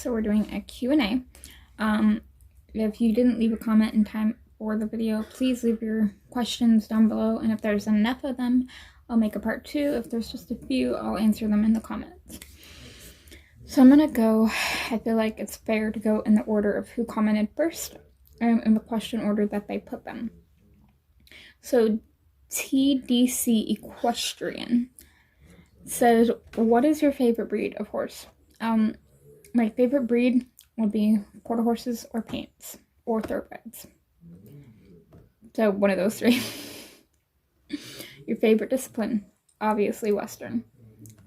so we're doing a Q&A. If you didn't leave a comment in time for the video, please leave your questions down below, and if there's enough of them, I'll make a part 2. If there's just a few, I'll answer them in the comments. So I'm gonna go, I feel like it's fair to go in the order of who commented first, in the question order that they put them. So TDC Equestrian says, what is your favorite breed of horse? My favorite breed would be quarter horses or paints or thoroughbreds. So one of those 3. Your favorite discipline? Obviously Western.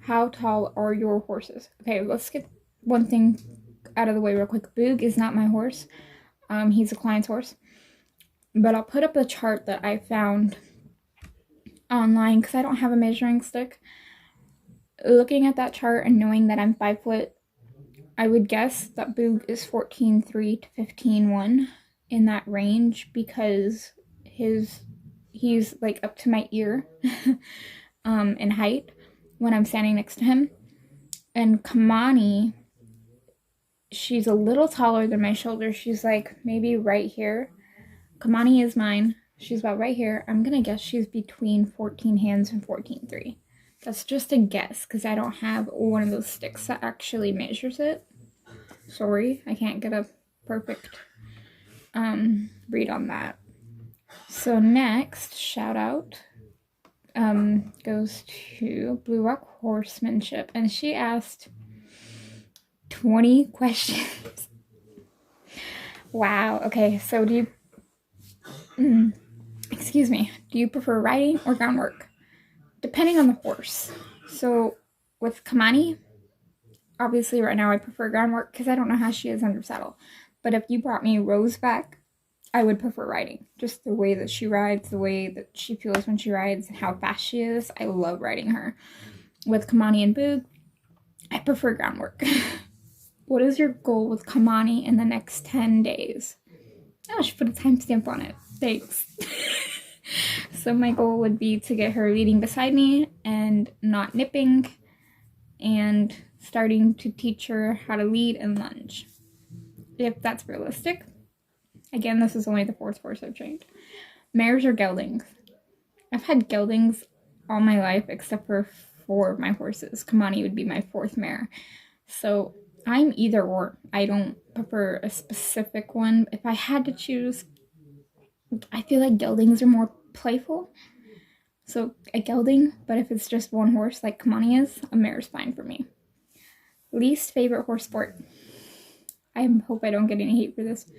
How tall are your horses? Okay, let's get one thing out of the way real quick. Boog is not my horse. He's a client's horse. But I'll put up a chart that I found online because I don't have a measuring stick. Looking at that chart and knowing that I'm 5 foot, I would guess that Boog is 14.3 to 15.1 in that range, because he's like up to my ear in height when I'm standing next to him. And Kamani, she's a little taller than my shoulder. She's like maybe right here. Kamani is mine. She's about right here. I'm gonna guess she's between 14 hands and 14.3. That's just a guess because I don't have one of those sticks that actually measures it. Sorry, I can't get a perfect read on that. So next shout out goes to Blue Rock Horsemanship, and she asked 20 questions. Wow. Okay, so do you excuse me, do you prefer riding or groundwork? Depending on the horse. So with Kamani, obviously right now I prefer groundwork because I don't know how she is under saddle. But if you brought me Rose back, I would prefer riding. Just the way that she rides, the way that she feels when she rides, and how fast she is. I love riding her. With Kamani and Boog, I prefer groundwork. What is your goal with Kamani in the next 10 days? Oh, I should put a timestamp on it. Thanks. So my goal would be to get her leading beside me and not nipping, and starting to teach her how to lead and lunge, if that's realistic. Again, this is only the 4th horse I've trained. Mares or geldings? I've had geldings all my life except for 4 of my horses. Kamani would be my 4th mare. So I'm either or. I don't prefer a specific one. If I had to choose, I feel like geldings are more playful. So a gelding, but if it's just one horse like Kamani is, a mare is fine for me. Least favorite horse sport? I hope I don't get any hate for this.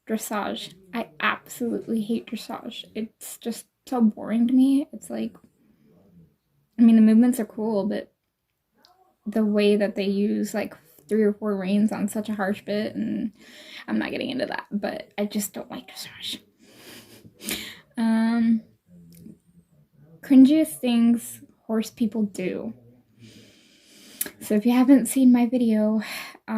Dressage. I absolutely hate dressage. It's just so boring to me. It's like, I mean, the movements are cool, but the way that they use like 3 or 4 reins on such a harsh bit, and I'm not getting into that, but I just don't like dressage. Cringiest things horse people do. So if you haven't seen my video, I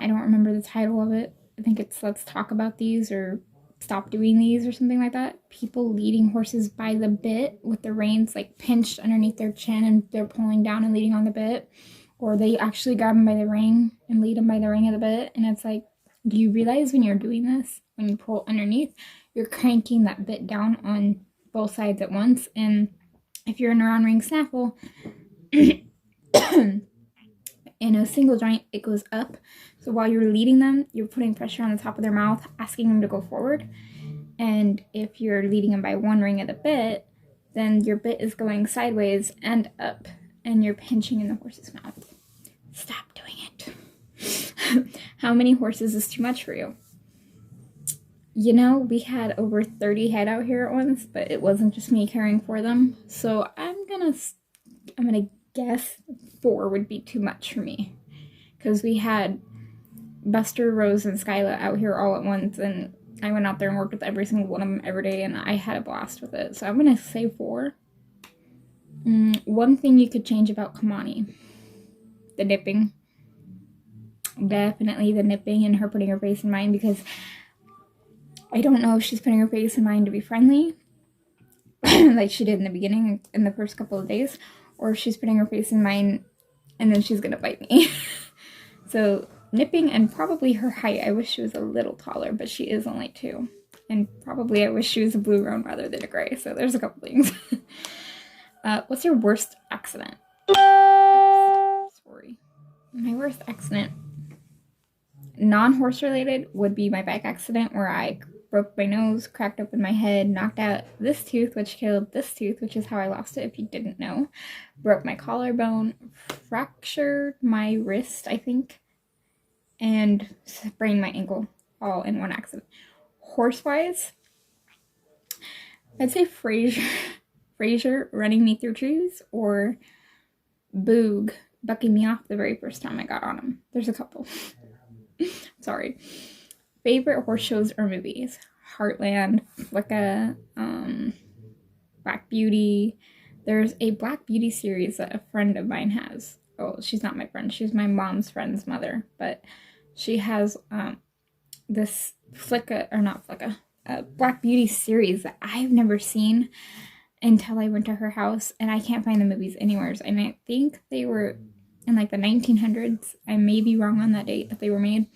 don't remember the title of it. I think it's Let's Talk About These or Stop Doing These or something like that. People leading horses by the bit with the reins like pinched underneath their chin and they're pulling down and leading on the bit. Or they actually grab them by the ring and lead them by the ring of the bit. And it's like, do you realize when you're doing this, when you pull underneath, you're cranking that bit down on both sides at once? And if you're in a round ring snaffle, in a single joint, it goes up. So while you're leading them, you're putting pressure on the top of their mouth, asking them to go forward. And if you're leading them by one ring of the bit, then your bit is going sideways and up, and you're pinching in the horse's mouth. Stop doing it. How many horses is too much for you? You know, we had over 30 head out here at once, but it wasn't just me caring for them. So I'm gonna guess 4 would be too much for me, because we had Buster, Rose, and Skyla out here all at once, and I went out there and worked with every single one of them every day, and I had a blast with it. So I'm gonna say 4. One thing you could change about Kamani: the nipping. Definitely the nipping and her putting her face in mine, because I don't know if she's putting her face in mine to be friendly like she did in the beginning, in the first couple of days, or if she's putting her face in mine and then she's gonna bite me. So nipping and probably her height. I wish she was a little taller, but she is only 2. And probably I wish she was a blue roan rather than a gray. So there's a couple things. What's your worst accident? Oops, sorry. My worst accident, non-horse related, would be my bike accident where I broke my nose, cracked open my head, knocked out this tooth, which killed this tooth, which is how I lost it if you didn't know. Broke my collarbone, fractured my wrist, I think, and sprained my ankle, all in one accident. Horse-wise, I'd say Fraser running me through trees, or Boog bucking me off the very first time I got on him. There's a couple. Sorry. Favorite horse shows or movies? Heartland, Flicka, Black Beauty. There's a Black Beauty series that a friend of mine has. Oh, she's not my friend. She's my mom's friend's mother. But she has this Flicka, or not Flicka, Black Beauty series that I've never seen until I went to her house, and I can't find the movies anywhere. And I think they were in like the 1900s. I may be wrong on that date that they were made.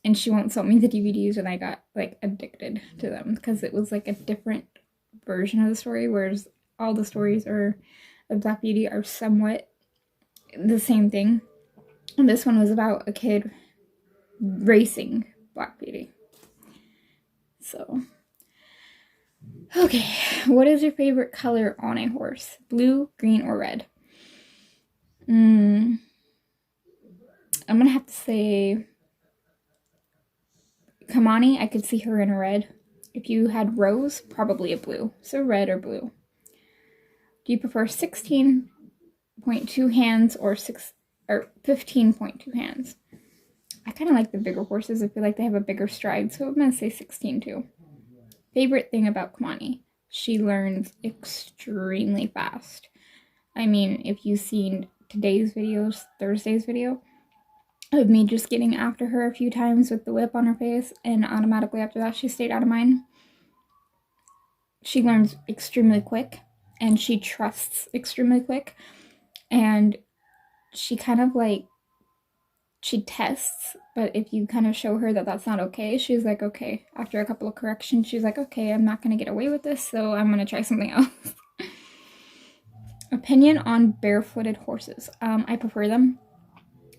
And she won't sell me the DVDs, and I got like addicted to them because it was like a different version of the story, whereas all the stories of Black Beauty are somewhat the same thing. And this one was about a kid racing Black Beauty. So, okay, what is your favorite color on a horse? Blue, green, or red? I'm gonna have to say Kamani. I could see her in a red. If you had Rose, probably a blue. So red or blue. Do you prefer 16.2 hands or 15.2 hands? I kind of like the bigger horses. I feel like they have a bigger stride, so I'm going to say 16 too. Favorite thing about Kamani? She learns extremely fast. I mean, if you've seen today's videos, Thursday's video, of me just getting after her a few times with the whip on her face, and automatically after that she stayed out of mine. She learns extremely quick, and she trusts extremely quick, and she kind of like, she tests, but if you kind of show her that that's not okay, she's like, okay. After a couple of corrections, she's like, okay, I'm not going to get away with this, so I'm going to try something else. Opinion on barefooted horses. I prefer them.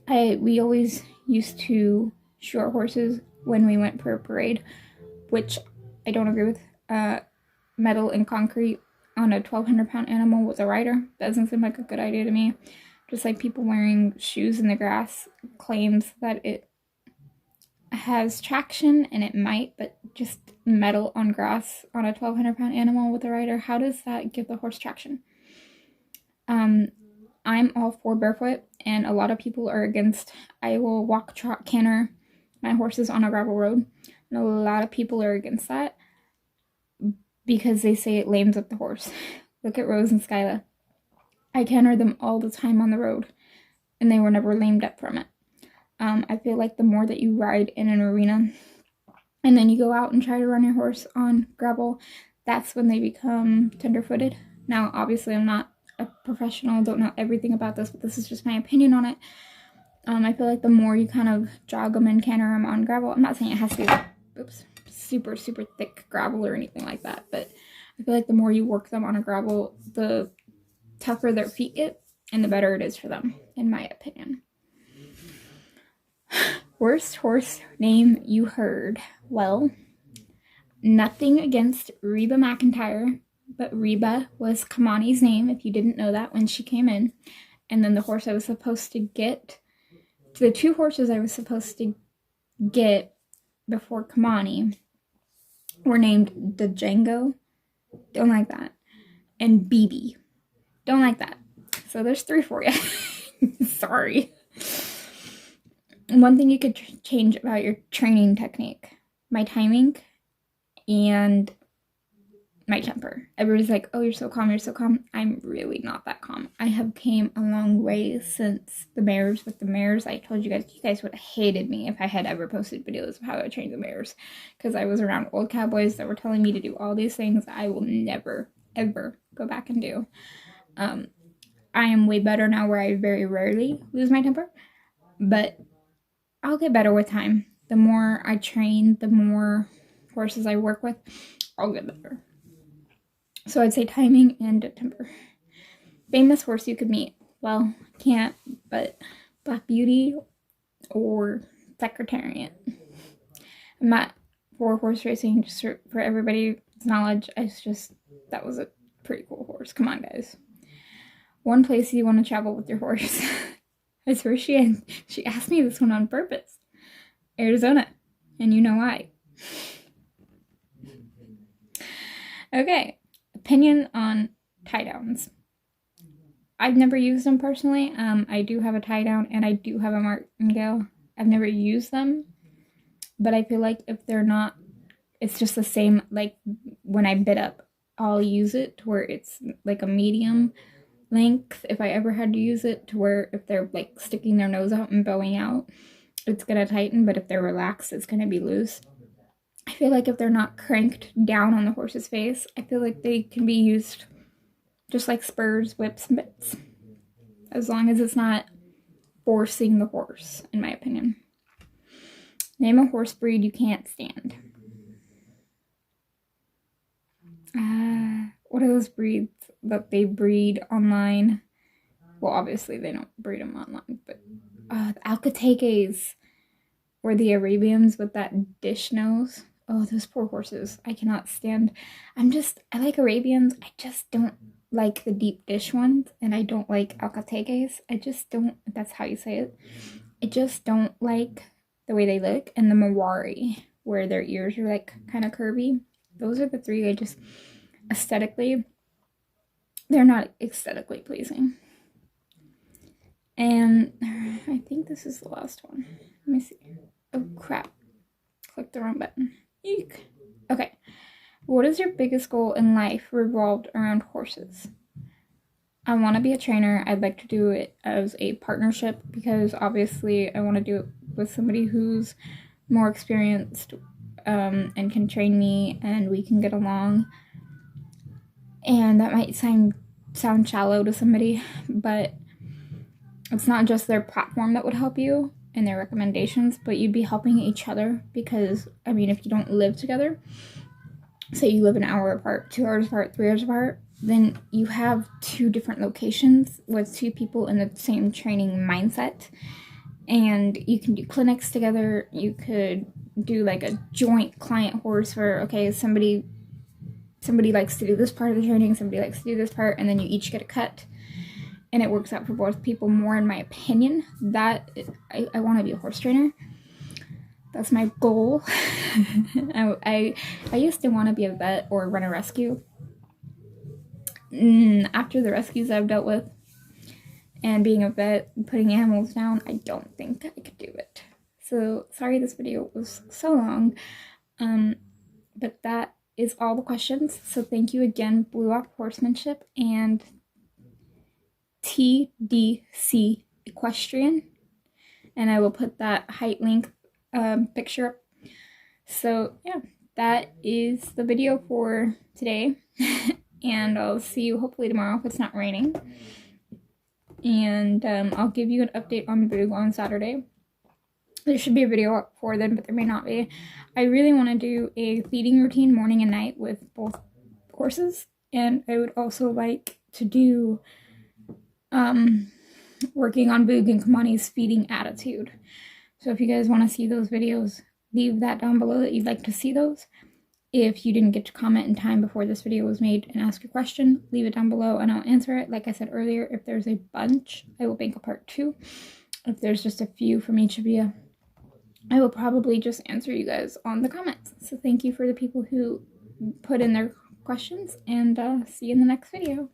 We always used to shoot our horses when we went for a parade, which I don't agree with. Metal and concrete on a 1,200-pound animal with a rider doesn't seem like a good idea to me. Just like people wearing shoes in the grass claims that it has traction, and it might, but just metal on grass on a 1,200-pound animal with a rider, how does that give the horse traction? I'm all for barefoot, and a lot of people are against. I will walk, trot, canter my horses on a gravel road, and a lot of people are against that because they say it lames up the horse. Look at Rose and Skyla. I canter them all the time on the road, and they were never lamed up from it. I feel like the more that you ride in an arena, and then you go out and try to run your horse on gravel, that's when they become tender-footed. Now, obviously, I'm not a professional, don't know everything about this, but this is just my opinion on it. I feel like the more you kind of jog them and canter them on gravel, I'm not saying it has to be like, super, super thick gravel or anything like that, but I feel like the more you work them on a gravel, the tougher their feet get, and the better it is for them, in my opinion. Worst horse name you heard? Well, nothing against Reba McIntyre, but Reba was Kamani's name, if you didn't know that, when she came in. And then the horse I was supposed to get, the 2 horses I was supposed to get before Kamani were named Django, don't like that, and BB, don't like that. So there's 3 for you. Sorry. One thing you could change about your training technique: my timing and my temper. Everybody's like, oh, you're so calm, you're so calm. I'm really not that calm. I have came a long way since the mares. With the mares, I told you guys would have hated me if I had ever posted videos of how I trained the mares, because I was around old cowboys that were telling me to do all these things I will never, ever go back and do. I am way better now, where I very rarely lose my temper, but I'll get better with time. The more I train, the more horses I work with, I'll get better. So I'd say timing and temper. Famous horse you could meet. Well, can't, but Black Beauty or Secretariat. I'm not for horse racing, just for everybody's knowledge. That was a pretty cool horse. Come on, guys. One place you want to travel with your horse. I swear she asked me this one on purpose. Arizona. And you know why. Okay. Opinion on tie downs. I've never used them personally. I do have a tie down and I do have a martingale. I've never used them, but I feel like if they're not, it's just the same. Like when I bit up, I'll use it to where it's like a medium length. If I ever had to use it, to where if they're like sticking their nose out and bowing out, it's gonna tighten. But if they're relaxed, it's gonna be loose. I feel like if they're not cranked down on the horse's face, I feel like they can be used just like spurs, whips, and bits. As long as it's not forcing the horse, in my opinion. Name a horse breed you can't stand. What are those breeds that they breed online? Well, obviously they don't breed them online, but the Alcateques or the Arabians with that dish nose. Oh, those poor horses. I cannot stand. I like Arabians. I just don't like the deep dish ones, and I don't like Alcateques. I just don't, if that's how you say it. I just don't like the way they look. And the Mawari, where their ears are like kind of curvy. Those are the three I just, aesthetically, they're not aesthetically pleasing. And I think this is the last one. Let me see. Oh, crap. Clicked the wrong button. Eek. Okay. What is your biggest goal in life revolved around horses? I want to be a trainer. I'd like to do it as a partnership because obviously I want to do it with somebody who's more experienced and can train me and we can get along. And that might sound shallow to somebody, but it's not just their platform that would help you and their recommendations, but you'd be helping each other because, I mean, if you don't live together, say you live an hour apart, 2 hours apart, 3 hours apart, then you have 2 different locations with 2 people in the same training mindset. And you can do clinics together. You could do like a joint client horse where, okay, somebody likes to do this part of the training, somebody likes to do this part, and then you each get a cut. And it works out for both people more, in my opinion. That I want to be a horse trainer. That's my goal. I used to want to be a vet or run a rescue. After the rescues I've dealt with and being a vet, putting animals down, I don't think I could do it. So sorry this video was so long. But that is all the questions. So thank you again, Blue Up Horsemanship and TDC Equestrian. And I will put that height length picture up. So yeah, that is the video for today. And I'll see you hopefully tomorrow if it's not raining. And I'll give you an update on Boog on Saturday. There should be a video up for then, but there may not be. I really want to do a feeding routine morning and night with both horses. And I would also like to do working on Boog and Kamani's feeding attitude. So if you guys want to see those videos, leave that down below that you'd like to see those. If you didn't get to comment in time before this video was made and ask a question, leave it down below and I'll answer it. Like I said earlier, if there's a bunch, I will make a part 2. If there's just a few from each of you, I will probably just answer you guys on the comments. So thank you for the people who put in their questions, and see you in the next video.